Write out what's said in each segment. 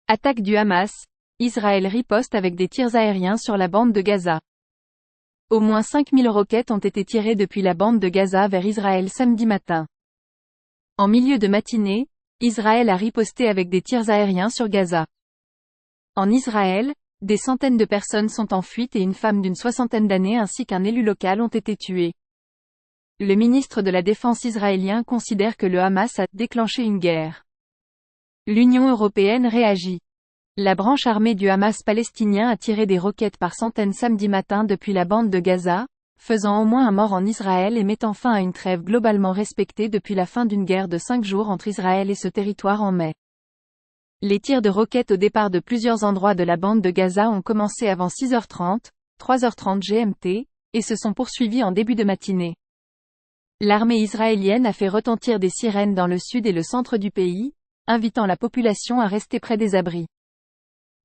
Attaque du Hamas, Israël riposte avec des tirs aériens sur la bande de Gaza. Au moins 5000 roquettes ont été tirées depuis la bande de Gaza vers Israël samedi matin. En milieu de matinée, Israël a riposté avec des tirs aériens sur Gaza. En Israël, des centaines de personnes sont en fuite et une femme d'une 60aine d'années ainsi qu'un élu local ont été tués. Le ministre de la Défense israélien considère que le Hamas a déclenché une guerre. L'Union européenne réagit. La branche armée du Hamas palestinien a tiré des roquettes par centaines samedi matin depuis la bande de Gaza, faisant au moins un mort en Israël et mettant fin à une trêve globalement respectée depuis la fin d'une guerre de 5 jours entre Israël et ce territoire en mai. Les tirs de roquettes au départ de plusieurs endroits de la bande de Gaza ont commencé avant 6h30, 3h30 GMT, et se sont poursuivis en début de matinée. L'armée israélienne a fait retentir des sirènes dans le sud et le centre du pays, invitant la population à rester près des abris.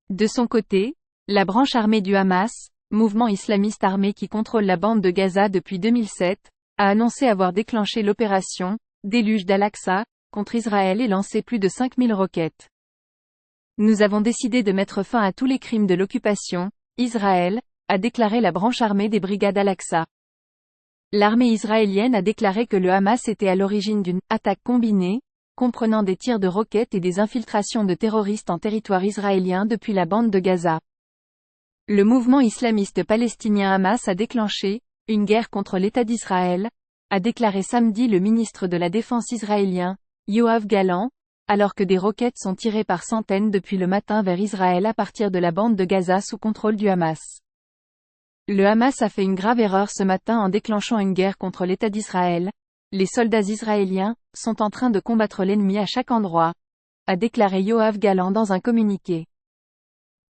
De son côté, la branche armée du Hamas, mouvement islamiste armé qui contrôle la bande de Gaza depuis 2007, a annoncé avoir déclenché l'opération « Déluge d'Al-Aqsa » contre Israël et lancé plus de 5000 roquettes. Nous avons décidé de mettre fin à tous les crimes de l'occupation, Israël, a déclaré la branche armée des brigades Al-Aqsa. L'armée israélienne a déclaré que le Hamas était à l'origine d'une « attaque combinée », comprenant des tirs de roquettes et des infiltrations de terroristes en territoire israélien depuis la bande de Gaza. Le mouvement islamiste palestinien Hamas a déclenché une guerre contre l'État d'Israël, a déclaré samedi le ministre de la Défense israélien, Yoav Gallant, alors que des roquettes sont tirées par centaines depuis le matin vers Israël à partir de la bande de Gaza sous contrôle du Hamas. Le Hamas a fait une grave erreur ce matin en déclenchant une guerre contre l'État d'Israël. Les soldats israéliens sont en train de combattre l'ennemi à chaque endroit, a déclaré Yoav Gallant dans un communiqué.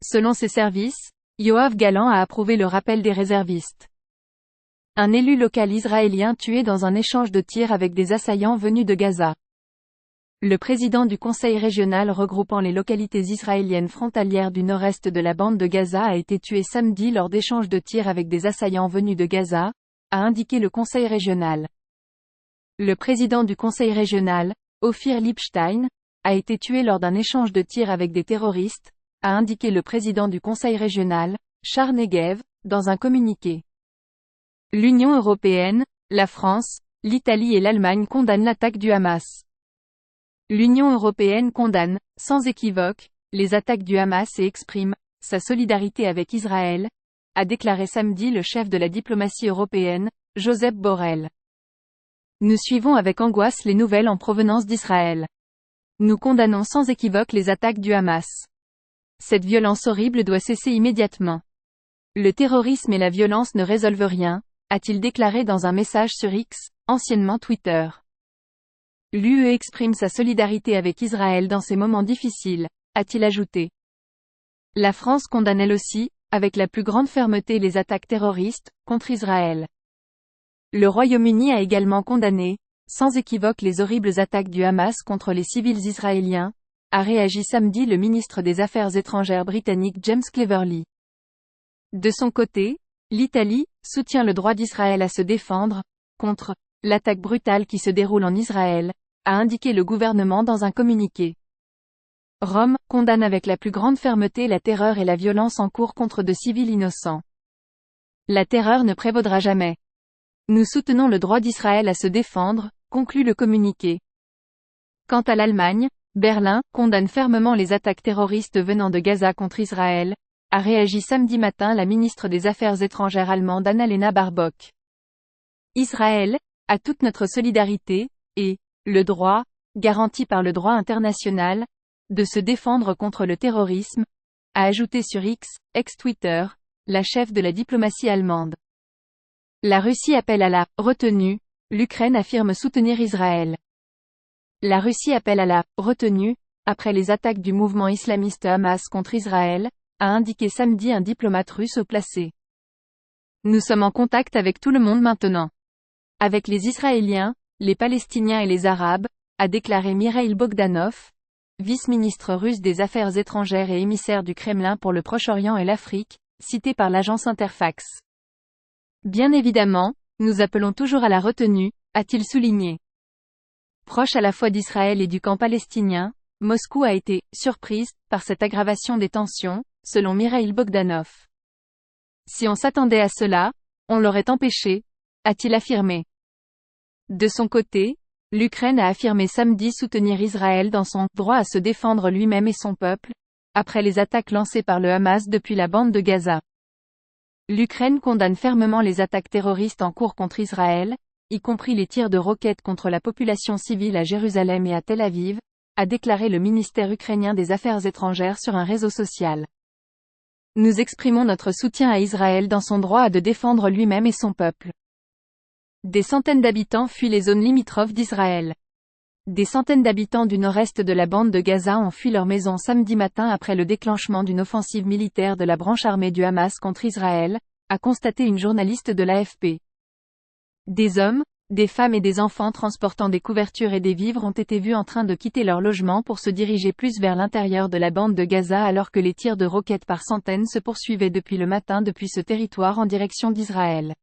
Selon ses services, Yoav Gallant a approuvé le rappel des réservistes. Un élu local israélien tué dans un échange de tirs avec des assaillants venus de Gaza. Le président du conseil régional regroupant les localités israéliennes frontalières du nord-est de la bande de Gaza a été tué samedi lors d'échanges de tirs avec des assaillants venus de Gaza, a indiqué le conseil régional. Le président du conseil régional, Ophir Lipstein, a été tué lors d'un échange de tirs avec des terroristes, a indiqué le président du conseil régional, Shar Negev, dans un communiqué. L'Union européenne, la France, l'Italie et l'Allemagne condamnent l'attaque du Hamas. L'Union européenne condamne, sans équivoque, les attaques du Hamas et exprime sa solidarité avec Israël, a déclaré samedi le chef de la diplomatie européenne, Josep Borrell. Nous suivons avec angoisse les nouvelles en provenance d'Israël. Nous condamnons sans équivoque les attaques du Hamas. Cette violence horrible doit cesser immédiatement. Le terrorisme et la violence ne résolvent rien, a-t-il déclaré dans un message sur X, anciennement Twitter. L'UE exprime sa solidarité avec Israël dans ces moments difficiles, a-t-il ajouté. La France condamne elle aussi, avec la plus grande fermeté les attaques terroristes, contre Israël. Le Royaume-Uni a également condamné, sans équivoque les horribles attaques du Hamas contre les civils israéliens, a réagi samedi le ministre des Affaires étrangères britannique James Cleverly. De son côté, l'Italie soutient le droit d'Israël à se défendre contre l'attaque brutale qui se déroule en Israël, a indiqué le gouvernement dans un communiqué. Rome condamne avec la plus grande fermeté la terreur et la violence en cours contre de civils innocents. La terreur ne prévaudra jamais. Nous soutenons le droit d'Israël à se défendre, conclut le communiqué. Quant à l'Allemagne, Berlin condamne fermement les attaques terroristes venant de Gaza contre Israël, a réagi samedi matin la ministre des Affaires étrangères allemande Annalena Baerbock. Israël a toute notre solidarité, et le droit, garanti par le droit international, de se défendre contre le terrorisme, a ajouté sur X, ex-Twitter, la chef de la diplomatie allemande. La Russie appelle à la retenue, l'Ukraine affirme soutenir Israël. La Russie appelle à la retenue, après les attaques du mouvement islamiste Hamas contre Israël, a indiqué samedi un diplomate russe haut placé. Nous sommes en contact avec tout le monde maintenant. Avec les Israéliens, les Palestiniens et les Arabes, a déclaré Mikhail Bogdanov, vice-ministre russe des Affaires étrangères et émissaire du Kremlin pour le Proche-Orient et l'Afrique, cité par l'agence Interfax. Bien évidemment, nous appelons toujours à la retenue, a-t-il souligné. Proche à la fois d'Israël et du camp palestinien, Moscou a été « surprise » par cette aggravation des tensions, selon Mikhail Bogdanov. Si on s'attendait à cela, on l'aurait empêché, a-t-il affirmé. De son côté, l'Ukraine a affirmé samedi soutenir Israël dans son « droit à se défendre lui-même et son peuple », après les attaques lancées par le Hamas depuis la bande de Gaza. L'Ukraine condamne fermement les attaques terroristes en cours contre Israël, y compris les tirs de roquettes contre la population civile à Jérusalem et à Tel Aviv, a déclaré le ministère ukrainien des Affaires étrangères sur un réseau social. Nous exprimons notre soutien à Israël dans son droit à de défendre lui-même et son peuple. Des centaines d'habitants fuient les zones limitrophes d'Israël. Des centaines d'habitants du nord-est de la bande de Gaza ont fui leur maison samedi matin après le déclenchement d'une offensive militaire de la branche armée du Hamas contre Israël, a constaté une journaliste de l'AFP. Des hommes, des femmes et des enfants transportant des couvertures et des vivres ont été vus en train de quitter leur logement pour se diriger plus vers l'intérieur de la bande de Gaza alors que les tirs de roquettes par centaines se poursuivaient depuis le matin depuis ce territoire en direction d'Israël.